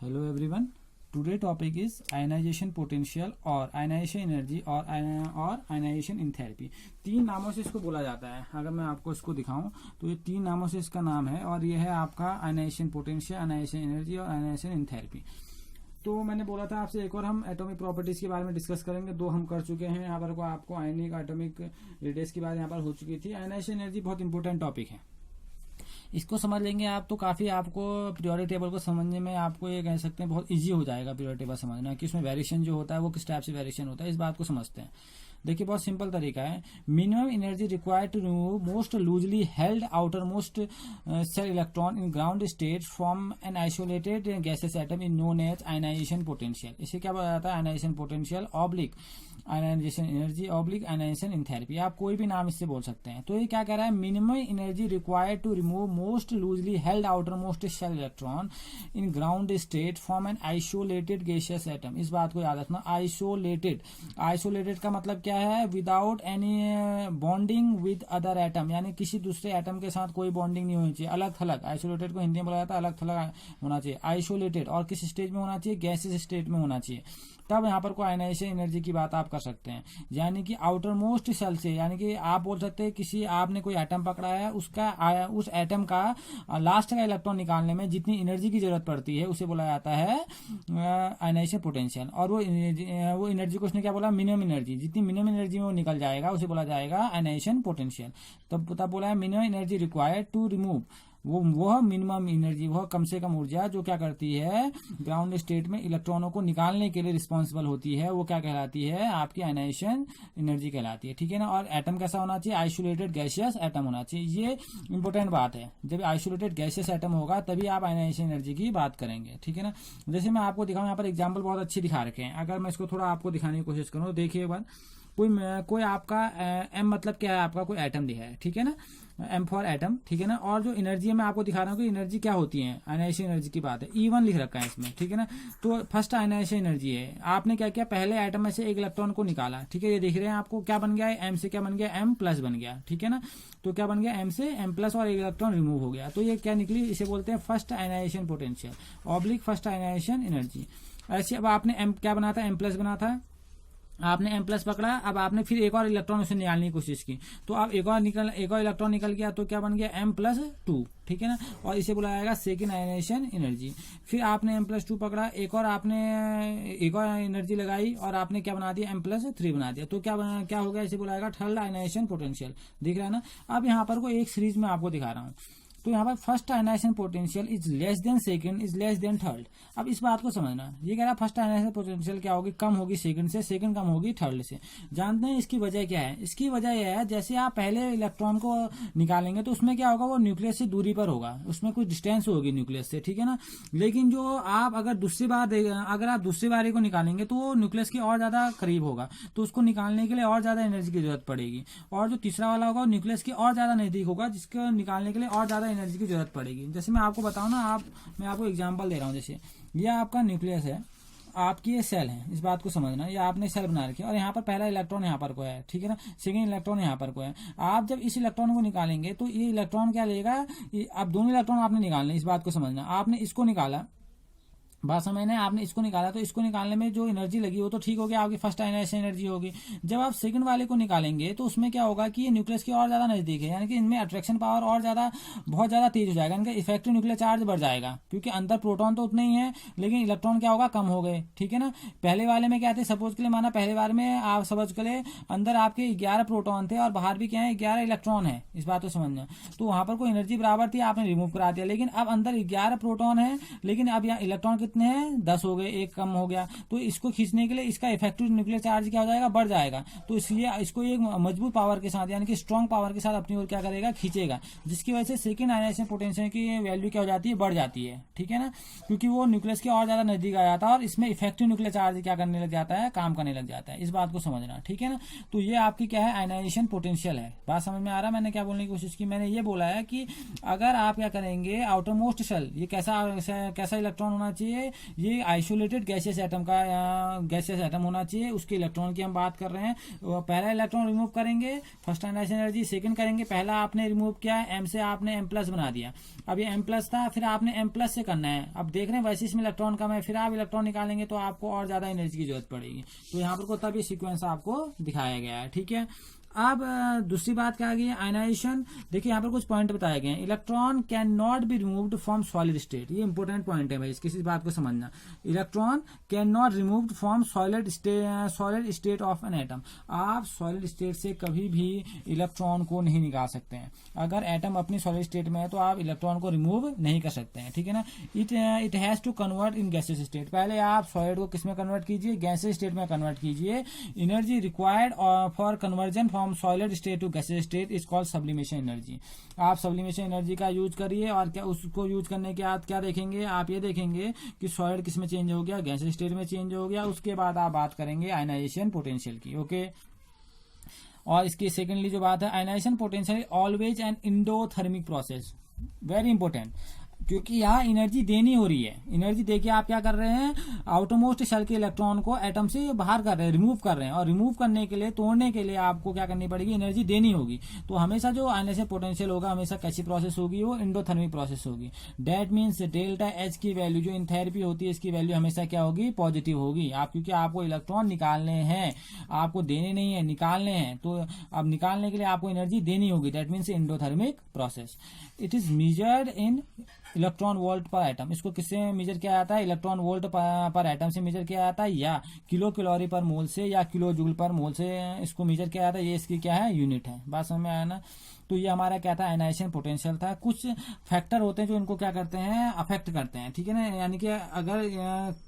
Hello everyone. Today topic is ionization potential और ionization energy और ionization enthalpy. तीन नामों से इसको बोला जाता है. अगर मैं आपको इसको दिखाऊं तो ये तीन नामों से इसका नाम है और ये है आपका ionization potential, ionization energy और ionization enthalpy. तो मैंने बोला था आपसे एक और हम एटॉमिक प्रॉपर्टीज के बारे में डिस्कस करेंगे. दो हम कर चुके हैं. यहाँ पर को आपको आयनिक एटॉमिक रेडियस की बात यहाँ पर हो चुकी थी. आयनाइजेशन एनर्जी बहुत इंपॉर्टेंट टॉपिक है. इसको समझ लेंगे आप तो काफी आपको पीरियोडिक टेबल को समझने में आपको ये कह सकते हैं बहुत इजी हो जाएगा. पीरियोडिक टेबल समझना कि उसमें वेरिएशन जो होता है वो किस टाइप से वेरिएशन होता है, इस बात को समझते हैं. देखिए बहुत सिंपल तरीका है. Minimum energy required to remove most loosely held outer most shell electron in ground state from an isolated gases atom in known as ionisation potential. इसे क्या बोला जाता है? Ionization potential oblique ionisation energy oblique ionisation enthalpy. आप कोई भी नाम इससे बोल सकते हैं. तो ये क्या कह रहा है? Minimum energy required to remove most loosely held outer most shell electron in ground state from an isolated gaseous atom. इस बात को याद रखना. आइसोलेटेड, आइसोलेटेड का मतलब क्या है? Without any bonding with other atom, यानी किसी दूसरे एटम के साथ कोई बॉन्डिंग नहीं होनी चाहिए. अलग थलग. आइसोलेटेड को हिंदी में बोला जाता है अलग थलग होना चाहिए. आइसोलेटेड और किस स्टेज में होना चाहिए? गैसियस स्टेट में होना चाहिए. तब यहाँ पर को आयनाइजेशन एनर्जी की बात आप कर सकते हैं. यानी कि आउटर मोस्ट सेल से, यानी कि आप बोल सकते हैं किसी आपने कोई एटम पकड़ा है, उसका उस एटम का लास्ट का इलेक्ट्रॉन निकालने में जितनी एनर्जी की जरूरत पड़ती है उसे बोला जाता है आयनाइजेशन पोटेंशियल. और वो एनर्जी को उसने क्या बोला? Minimum energy. जितनी मिनिमम एनर्जी में वो निकल जाएगा उसे बोला जाएगा आयनाइजेशन पोटेंशियल. तब बोला है minimum energy required to remove. वह मिनिमम एनर्जी, वह कम से कम ऊर्जा जो क्या करती है ग्राउंड स्टेट में इलेक्ट्रॉनों को निकालने के लिए रिस्पॉन्सिबल होती है, वो क्या कहलाती है? आपकी आयनाइजेशन एनर्जी कहलाती है. ठीक है ना. और एटम कैसा होना चाहिए? आइसोलेटेड गैसियस एटम होना चाहिए. ये इंपॉर्टेंट बात है. जब आइसोलेटेड गैसियस एटम होगा तभी आप आयनाइजेशन एनर्जी की बात करेंगे. ठीक है ना. जैसे मैं आपको दिखाऊं, यहाँ पर एग्जाम्पल बहुत अच्छी दिखा रखे हैं. अगर मैं इसको थोड़ा आपको दिखाने की कोशिश करूँ, देखिए एक बार कोई आपका एम मतलब क्या है? आपका कोई एटम दिया है. ठीक है ना. M for atom. ठीक है ना. और जो एनर्जी मैं आपको दिखा रहा हूँ कि एनर्जी क्या होती है, आयनाइजेशन एनर्जी की बात है. E1 लिख रखा है इसमें. ठीक है ना. तो फर्स्ट आयनाइजेशन एनर्जी है. आपने क्या किया? पहले एटम में से एक इलेक्ट्रॉन को निकाला. ठीक है. ये देख रहे हैं आपको क्या बन गया है? एम से क्या बन गया? एम प्लस बन गया. ठीक है ना. तो क्या बन गया? एम से एम प्लस और एक इलेक्ट्रॉन रिमूव हो गया. तो ये क्या निकली? इसे बोलते हैं first ionisation potential oblique first ionisation energy. ऐसे अब आपने एम क्या बना था? एम प्लस बना था. आपने एम प्लस पकड़ा. अब आपने फिर एक और इलेक्ट्रॉन उसे निकालने की कोशिश की. तो अब एक और इलेक्ट्रॉन निकल गया. तो क्या बन गया? M plus 2. ठीक है ना. और इसे बुलाया जाएगा सेकेंड आयनाइजेशन एनर्जी. फिर आपने एम प्लस 2 पकड़ा. एक और एनर्जी लगाई और आपने क्या बना दिया? एम प्लस 3 बना दिया. तो क्या हो गया? इसे बुलाएगा थर्ड आयनाइजेशन पोटेंशियल. दिख रहा है ना. अब यहाँ पर को एक सीरीज में आपको दिखा रहा हूँ. तो यहाँ पर first ionisation potential is less than second is less than third. अब इस बात को समझना. ये कह रहा है फर्स्ट आयनाइजेशन पोटेंशियल क्या होगी? कम होगी सेकंड से, सेकंड कम होगी थर्ड से. जानते हैं इसकी वजह क्या है? इसकी वजह यह है जैसे आप पहले इलेक्ट्रॉन को निकालेंगे तो उसमें क्या होगा? वो न्यूक्लियस से दूरी पर होगा, उसमें कुछ डिस्टेंस होगी न्यूक्लियस से. ठीक है ना. लेकिन जो आप अगर दूसरी बारी को निकालेंगे तो वो न्यूक्लियस के और ज्यादा करीब होगा. तो उसको निकालने के लिए और ज्यादा एनर्जी की जरूरत पड़ेगी. और जो तीसरा वाला होगा न्यूक्लियस के और ज्यादा नजदीक होगा, जिसको निकालने के लिए और ज्यादा एनर्जी की जरूरत पड़ेगी. जैसे मैं आपको बताऊं ना, मैं आपको एग्जांपल दे रहा हूं. जैसे ये आपका न्यूक्लियस है, आपकी ये सेल है. इस बात को समझना. ये आपने सेल बना रखी है और यहाँ पर पहला इलेक्ट्रॉन यहाँ पर को है. ठीक है ना. सेकंड इलेक्ट्रॉन यहाँ पर को है. आप जब इस इलेक्ट्रॉन को निकालेंगे तो ये इलेक्ट्रॉन क्या लेगा? अब दोनों इलेक्ट्रॉन आपने निकालने. इस बात को समझना. आपने इसको निकाला, बात समझने. आपने इसको निकाला तो इसको निकालने में जो एनर्जी लगी वो तो ठीक हो गया, आपकी फर्स्ट आयनाइजेशन एनर्जी होगी. जब आप सेकंड वाले को निकालेंगे तो उसमें क्या होगा कि ये न्यूक्लियस के और ज्यादा नजदीक है, यानी कि इनमें अट्रैक्शन पावर और ज्यादा बहुत ज्यादा तेज हो जाएगा. इनका इफेक्टिव न्यूक्लियर चार्ज बढ़ जाएगा क्योंकि अंदर प्रोटॉन तो उतने ही है लेकिन इलेक्ट्रॉन क्या होगा? कम हो गए. ठीक है ना. पहले वाले में क्या थे? सपोज के लिए माना पहले बार में आप सपोज के लिए अंदर आपके 11 प्रोटॉन थे और बाहर भी क्या है? 11 इलेक्ट्रॉन है. इस बात को समझना. तो वहां पर कोई एनर्जी बराबर थी, आपने रिमूव करा दिया. लेकिन अब अंदर 11 प्रोटॉन है लेकिन अब यहाँ इलेक्ट्रॉन कितने हैं? 10 हो गए, एक कम हो गया. तो इसको खींचने के लिए इसका इफेक्टिव न्यूक्लियर चार्ज क्या हो जाएगा? बढ़ जाएगा. तो इसलिए इसको एक मजबूत पावर के साथ, यानी कि स्ट्रॉन्ग पावर के साथ अपनी ओर क्या करेगा? खींचेगा. जिसकी वजह से सेकंड आयनाइजेशन पोटेंशियल की वैल्यू क्या हो जाती है? बढ़ जाती है. ठीक है ना. क्योंकि वो न्यूक्लियस के और ज्यादा नजदीक आ जाता है और इसमें इफेक्टिव न्यूक्लियर चार्ज क्या करने लग जाता है? काम करने लग जाता है. इस बात को समझना. ठीक है ना. तो ये आपकी क्या है? आयनाइजेशन पोटेंशियल है. बात समझ में आ रहा है? मैंने क्या बोलने की कोशिश की? मैंने ये बोला है कि अगर आप क्या करेंगे, आउटर मोस्ट सेल, ये कैसा इलेक्ट्रॉन होना चाहिए? करेंगे, ये आइसोलेटेड गैसियस एटम का गैसियस एटम होना चाहिए, उसके इलेक्ट्रॉन की हम बात कर रहे हैं। पहला इलेक्ट्रॉन रिमूव करेंगे, फर्स्ट आयनाइजेशन एनर्जी। सेकंड करेंगे, पहला आपने रिमूव किया, M से आपने M+ बना दिया, अब ये M+ था, फिर आपने M+ से करना है। अब देख रहे हैं वैसे इसमें इलेक्ट्रॉन कम है, फिर आप इलेक्ट्रॉन निकालेंगे तो आपको और ज्यादा एनर्जी की जरूरत पड़ेगी। तो यहाँ पर को तब ये सीक्वेंस आपको दिखाया गया है, ठीक है। अब दूसरी बात क्या आ गई है, आयनाइजेशन। देखिए यहाँ पर कुछ पॉइंट बताए गए हैं। Electron can not be removed from solid state, ये इंपॉर्टेंट पॉइंट है भाई, इस बात को समझना। Electron can not removed from solid state of an atom. आप सॉलिड स्टेट से कभी भी इलेक्ट्रॉन को नहीं निकाल सकते हैं। अगर एटम अपनी सॉलिड स्टेट में है तो आप इलेक्ट्रॉन को रिमूव नहीं कर सकते हैं, ठीक है ना। It has to convert in gaseous state. पहले आप सॉलिड को किस में कन्वर्ट कीजिए, गैसियस स्टेट में कन्वर्ट कीजिए। Energy required for conversion from solid state to gaseous state is called sublimation energy. आप सब्लिमेशन एनर्जी का यूज करिए, और क्या उसको यूज करने के बाद क्या देखेंगे, आप ये देखेंगे कि सॉलिड किस में चेंज हो गया, गैसियस स्टेट में चेंज हो गया। उसके बाद आप बात करेंगे आयनाइजेशन पोटेंशियल की, ओके। और इसकी सेकेंडली जो बात है, ionization potential always an endothermic process, very important, क्योंकि यहाँ एनर्जी देनी हो रही है। एनर्जी देके आप क्या कर रहे हैं, आउटरमोस्ट शेल के इलेक्ट्रॉन को एटम से बाहर कर रहे हैं, रिमूव कर रहे हैं। और रिमूव करने के लिए, तोड़ने के लिए आपको क्या करनी पड़ेगी, एनर्जी देनी होगी। तो हमेशा जो आयनाइजेशन पोटेंशियल होगा, हमेशा कैसी प्रोसेस होगी, वो इंडोथर्मिक प्रोसेस होगी। डेट मीन्स डेल्टा एच की वैल्यू जो एंथैल्पी होती है, इसकी वैल्यू हमेशा क्या होगी, पॉजिटिव होगी। आप क्योंकि आपको इलेक्ट्रॉन निकालने हैं, आपको देने नहीं है, निकालने हैं। तो अब निकालने के लिए आपको एनर्जी देनी होगी, that means endothermic process. It is measured in electron volt पर एटम। इसको किससे मेजर किया जाता है, इलेक्ट्रॉन वोल्ट पर एटम से मेजर किया जाता है, या किलो कैलोरी पर मोल से, या किलो जूल पर मोल से इसको मेजर किया जाता है। ये इसकी क्या है, यूनिट है। बात समझ में आया ना। तो ये हमारा क्या था, आयनाइजेशन पोटेंशियल था। कुछ फैक्टर होते हैं जो इनको क्या करते हैं, अफेक्ट करते हैं, ठीक है ना। यानी कि अगर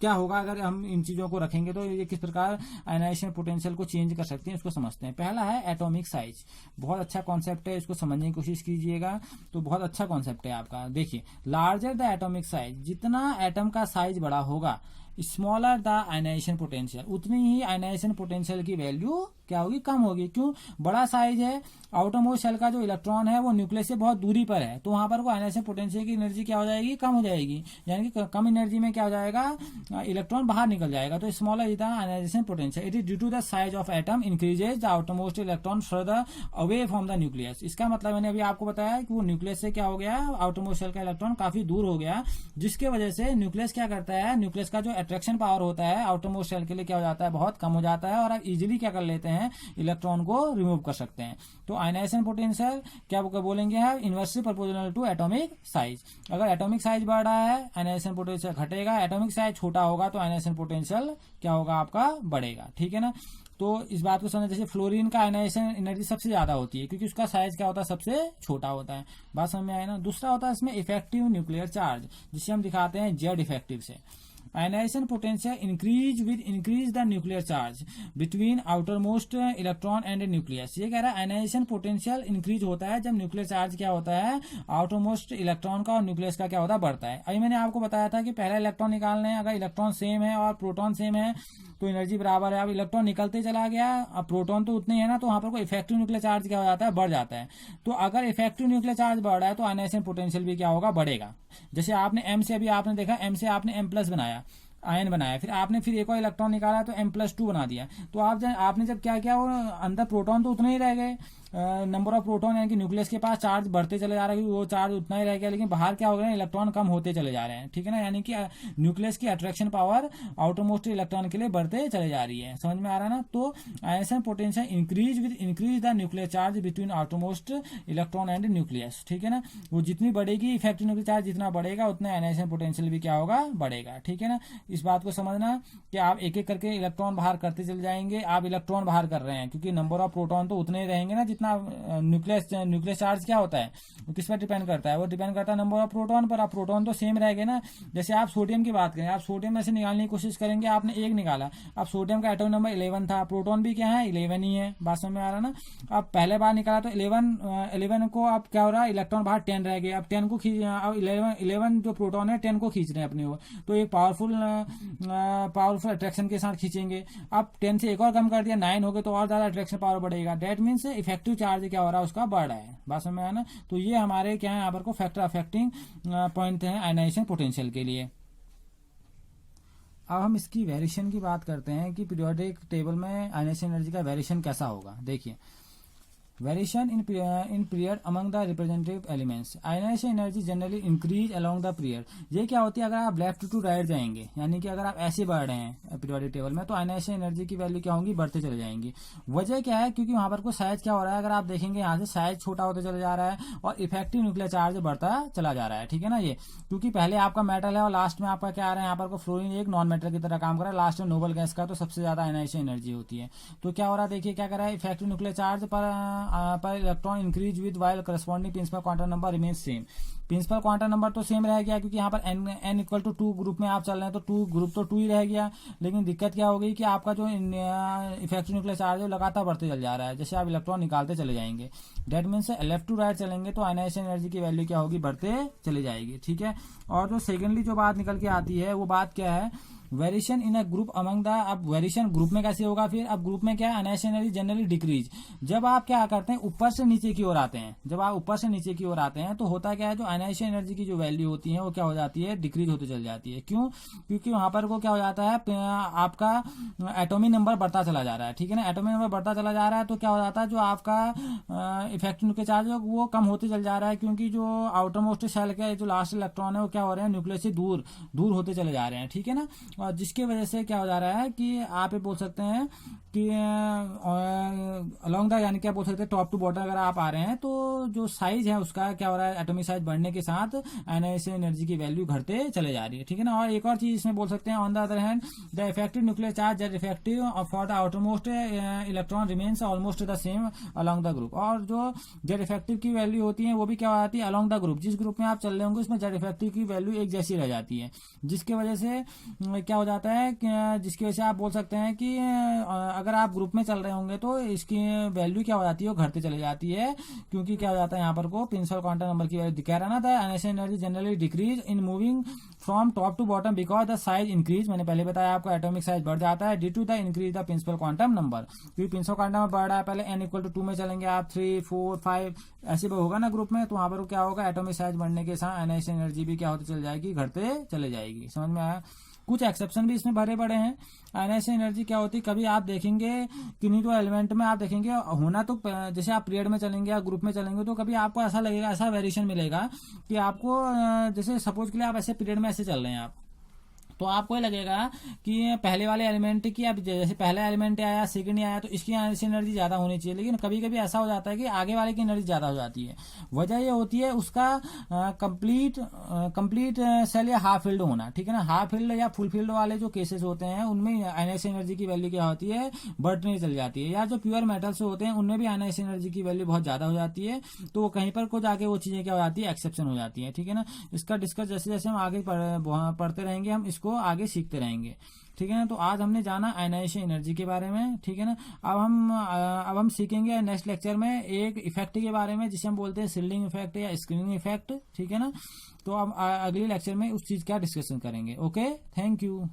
क्या होगा, अगर हम इन चीजों को रखेंगे तो ये किस प्रकार आयनाइजेशन पोटेंशियल को चेंज कर सकते हैं, इसको समझते हैं। पहला है एटॉमिक साइज। बहुत अच्छा कॉन्सेप्ट है, इसको समझने की कोशिश कीजिएगा, तो बहुत अच्छा कॉन्सेप्ट है आपका। देखिए, लार्जर द एटॉमिक साइज, जितना एटम का साइज बड़ा होगा, स्मॉलर द आयनाइजेशन पोटेंशियल, उतनी ही आयनाइजेशन पोटेंशियल की वैल्यू क्या होगी, कम होगी। क्यों, बड़ा साइज है, आउटरमोस्ट शेल का जो इलेक्ट्रॉन है वो न्यूक्लियस से बहुत दूरी पर है, तो वहां पर आयनाइजेशन पोटेंशियल की एनर्जी क्या हो जाएगी, कम हो जाएगी। यानी कि कम एनर्जी में क्या हो जाएगा, इलेक्ट्रॉन बाहर निकल जाएगा। तो smaller is the ionization potential. It is due to the size of atom increases the outermost electron further away from the nucleus. इसका मतलब मैंने अभी आपको बताया कि वो न्यूक्लियस से क्या हो गया, आउटरमोस्ट शेल का इलेक्ट्रॉन काफी दूर हो गया, जिसके वजह से न्यूक्लियस क्या करता है, न्यूक्लियस का जो अट्रैक्शन पावर होता है आउटरमोस्ट शेल के लिए क्या हो जाता है, बहुत कम हो जाता है, और आप इजिली क्या कर लेते हैं, इलेक्ट्रॉन को रिमूव कर सकते हैं। तो आयनाइजेशन पोटेंशियल क्या बोलेंगे हम, inversely proportional to atomic size. अगर एटॉमिक साइज बढ़ रहा है, आयनाइजेशन पोटेंशियल घटेगा। एटॉमिक साइज छोटा होगा तो आयनाइजेशन पोटेंशियल क्या होगा, आपका बढ़ेगा, ठीक है ना। तो इस बात को समझ, जैसे फ्लोरीन का आयनाइजेशन एनर्जी सबसे ज्यादा होती है क्योंकि उसका साइज क्या होता है, सबसे छोटा होता है। बात समझ में आए ना। दूसरा होता है इसमें इफेक्टिव न्यूक्लियर चार्ज, जिसे हम दिखाते हैं जेड इफेक्टिव से। Ionization potential increase the nuclear charge between outermost electron and nucleus. ये कह रहा है आयनाइजेशन पोटेंशियल इंक्रीज होता है जब न्यूक्लियर चार्ज क्या होता है, आउटरमोस्ट इलेक्ट्रॉन का और न्यूक्लियस का क्या होता है, बढ़ता है। अभी मैंने आपको बताया था कि पहला इलेक्ट्रॉन निकालने हैं, अगर इलेक्ट्रॉन सेम है और प्रोटॉन सेम है तो एनर्जी बराबर है। अब इलेक्ट्रॉन निकलते चला गया, अब प्रोटॉन तो उतने ही है ना, तो वहां पर कोई इफेक्टिव न्यूक्लियर चार्ज क्या हो जाता है, बढ़ जाता है। तो अगर इफेक्टिव न्यूक्लियर चार्ज बढ़ रहा है तो आयनाइजेशन पोटेंशियल भी क्या होगा, बढ़ेगा। जैसे आपने एम से, अभी आपने देखा एम से आपने M+ बनाया, आयन बनाया, फिर आपने फिर एक और इलेक्ट्रॉन निकाला तो M+2 बना दिया। तो आपने जब क्या किया, वो अंदर प्रोटॉन तो उतने ही रह गए, नंबर ऑफ प्रोटॉन यानी कि न्यूक्लियस के पास चार्ज बढ़ते चले जा रहा है, वो चार्ज उतना ही रह गया, लेकिन बाहर क्या हो गया, इलेक्ट्रॉन कम होते चले जा रहे हैं, ठीक है ना। यानी कि न्यूक्लियस की अट्रैक्शन पावर आउटरमोस्ट इलेक्ट्रॉन के लिए बढ़ते चले जा रही है। समझ में आ रहा है ना। तो ionization potential increase the nuclear charge between outermost electron and nucleus, ठीक है ना। वो जितनी बढ़ेगी इफेक्टिव न्यूक्लियर चार्ज जितना बढ़ेगा, उतना आयनाइजेशन पोटेंशियल भी क्या होगा, बढ़ेगा, ठीक है ना। इस बात को समझना कि आप एक एक करके इलेक्ट्रॉन बाहर करते चले जाएंगे। आप इलेक्ट्रॉन बाहर कर रहे हैं क्योंकि नंबर ऑफ प्रोटॉन तो उतने ही रहेंगे ना जितना न्यूक्लियस चार्ज क्या होता है, वो किस पर डिपेंड करता है, वो डिपेंड करता है नंबर ऑफ प्रोटॉन पर। आप प्रोटॉन तो सेम रहेंगे ना। जैसे आप सोडियम की बात करें, आप सोडियम में से निकालने की कोशिश करेंगे, आपने एक निकाला, अब सोडियम का एटॉमिक नंबर 11 था, प्रोटॉन भी क्या है, 11 ही है। बात समझ में आ रहा ना। अब पहले बार निकाला तो 11 को अब क्या हो रहा है, इलेक्ट्रॉन बाहर 10 रह गए, अब 10 को खींच, अब 11 जो प्रोटॉन है 10 को खींच रहे हैं अपने वो, तो एक पावरफुल अट्रैक्शन के साथ खींचेंगे। अब 10 से एक और कम कर दिया, 9 हो गए, तो और ज्यादा अट्रैक्शन पावर बढ़ेगा। डेट मीन्स इफेक्टिव चार्ज क्या हो रहा है, उसका बढ़ रहा है। बात समझ में आया ना। तो ये हमारे क्या है, यहाँ पर को फैक्टर अफेक्टिंग पॉइंट है आयनाइजेशन पोटेंशियल के लिए। अब हम इसकी वेरिएशन की बात करते हैं कि पीरियोडिक टेबल में आयनाइजेशन एनर्जी का वेरिएशन कैसा होगा। देखिए, variation in period among the representative elements, ionization energy generally increase along the period. ये क्या होती है, अगर आप लेफ्ट टू राइट जाएंगे, यानी कि अगर आप ऐसे बढ़ रहे हैं पीरियोडिक टेबल में, तो आयनाइजेशन एनर्जी की वैल्यू क्या होगी, बढ़ते चले जाएंगी। वजह क्या है, क्योंकि वहां पर को साइज क्या हो रहा है, अगर आप देखेंगे यहाँ से साइज छोटा होता चला जा रहा है और इफेक्टिव न्यूक्लियर चार्ज बढ़ता चला जा रहा है, ठीक है ना। ये क्योंकि पहले आपका मेटल है और लास्ट में आपका क्या आ रहा है, यहाँ पर को फ्लोरीन एक नॉन मेटल की तरह काम कर रहा है, लास्ट में नोबल गैस का तो सबसे ज्यादा आयनाइजेशन एनर्जी होती है। तो क्या हो रहा है, देखिए क्या कर रहा है, इफेक्टिव न्यूक्लियर चार्ज पर electron increase with while corresponding principal quantum number remain same. Principal quantum number तो सेम रह गया, क्योंकि यहाँ पर n इक्वल टू 2 ग्रुप में आप चल रहे हैं, तो 2 ग्रुप तो 2 ही रह गया। लेकिन दिक्कत क्या हो गई कि आपका जो इफेक्टिव न्यूक्लियर चार्ज है लगातार बढ़ते चल जा रहा है, जैसे आप इलेक्ट्रॉन निकालते चले जाएंगे। That means left to right चलेंगे तो आयनाइजेशन एनर्जी की वैल्यू क्या होगी, बढ़ते चली जाएगी, ठीक है। और जो सेकेंडली जो बात निकल के आती है वो बात क्या है, variation in a group among the, अब वेरिएशन ग्रुप में कैसे होगा, फिर अब ग्रुप में क्या है, आयनाइजेशन एनर्जी जनरली डिक्रीज। जब आप क्या करते हैं, ऊपर से नीचे की ओर आते हैं, जब आप ऊपर से नीचे की ओर आते हैं तो होता क्या है, जो आयनाइजेशन एनर्जी की जो वैल्यू होती है वो क्या हो जाती है, डिक्रीज होती चल जाती है। क्यों, क्योंकि वहां पर वो क्या हो जाता है, आपका एटॉमिक नंबर बढ़ता चला जा रहा है, ठीक है ना। एटॉमिक नंबर बढ़ता चला जा रहा है तो क्या हो जाता है, जो आपका इफेक्टिव न्यूक्लियर चार्ज है वो कम होते चल जा रहा है, क्योंकि जो आउटर मोस्ट शेल के जो लास्ट इलेक्ट्रॉन है वो क्या हो रहे हैं, न्यूक्लियस से दूर दूर होते चले जा रहे हैं, ठीक है ना। और जिसकी वजह से क्या हो जा रहा है कि आप ये बोल सकते हैं कि अलोंग द, यानी क्या बोल सकते हैं, टॉप टू बॉटम अगर आप आ रहे हैं तो जो साइज है उसका क्या हो रहा है, एटॉमिक साइज बढ़ने के साथ आयनाइजेशन एनर्जी की वैल्यू घटते चले जा रही है, ठीक है ना। और एक और चीज इसमें बोल सकते हैं, on the other hand the effective nuclear charge that effective for the outermost electron remains almost the same along the group. और जो जेड इफेक्टिव की वैल्यू होती है वो भी क्या हो जाती है, अलोंग द ग्रुप, जिस ग्रुप में आप चल रहे होंगे उसमें जेड इफेक्टिव की वैल्यू एक जैसी रह जाती है, जिसकी वजह से क्या हो जाता है, जिसकी वजह से आप बोल सकते हैं कि अगर आप ग्रुप में चल रहे होंगे तो इसकी वैल्यू क्या हो जाती है, वो घटते चली जाती है। क्योंकि क्या हो जाता है, यहाँ पर को प्रिंसिपल क्वांटम नंबर की वैल्यू कह रहा ना था, ionization energy generally decrease in moving from top to bottom because the size increase. मैंने पहले बताया आपको, एटॉमिक साइज बढ़ जाता है due to the increase the principal quantum number. क्योंकि प्रिंसिपल क्वांटम नंबर बढ़ रहा है, पहले n इक्वल टू 2 में चलेंगे आप, 3 4 5 ऐसे होगा ना ग्रुप में, तो वहां पर क्या होगा, एटॉमिक साइज बढ़ने के साथ आयनाइजेशन एनर्जी भी क्या होती चल जाएगी, घटते चले जाएगी। समझ में आया। कुछ एक्सेप्शन भी इसमें भरे पड़े हैं। आयनाइजेशन एनर्जी क्या होती है, कभी आप देखेंगे किन्हीं तो एलिमेंट में आप देखेंगे होना, तो जैसे आप पीरियड में चलेंगे या ग्रुप में चलेंगे तो कभी आपको ऐसा लगेगा, ऐसा वेरिएशन मिलेगा कि आपको जैसे सपोज के लिए आप ऐसे पीरियड में ऐसे चल रहे हैं आप, तो आपको ये लगेगा कि पहले वाले एलिमेंट की, अब जैसे पहला एलिमेंट आया सेकंड आया तो इसकी एनर्जी ज्यादा होनी चाहिए, लेकिन कभी कभी ऐसा हो जाता है कि आगे वाले की एनर्जी ज्यादा हो जाती है। वजह ये होती है उसका कंप्लीट सेल या हाफ फील्ड होना, ठीक है ना। हाफ फील्ड या फुल फील्ड वाले जो केसेस होते हैं उनमें आयनाइजेशन एनर्जी की वैल्यू क्या होती है, बढ़ने चल जाती है। या जो प्योर मेटल से होते हैं उनमें भी आयनाइजेशन एनर्जी की वैल्यू बहुत ज्यादा हो जाती है, तो कहीं पर को जाके वो चीजें क्या हो जाती है, एक्सेप्शन हो जाती है, ठीक है ना। इसका डिस्कस जैसे जैसे हम आगे पढ़ते रहेंगे हम इसको आगे सीखते रहेंगे, ठीक है ना। तो आज हमने जाना आयनाइजेशन एनर्जी के बारे में, ठीक है ना। अब हम सीखेंगे नेक्स्ट लेक्चर में एक इफेक्ट के बारे में जिसे हम बोलते हैं शील्डिंग इफेक्ट या स्क्रीनिंग इफेक्ट, ठीक है ना। तो अब अगले लेक्चर में उस चीज का डिस्कशन करेंगे। Okay, thank you.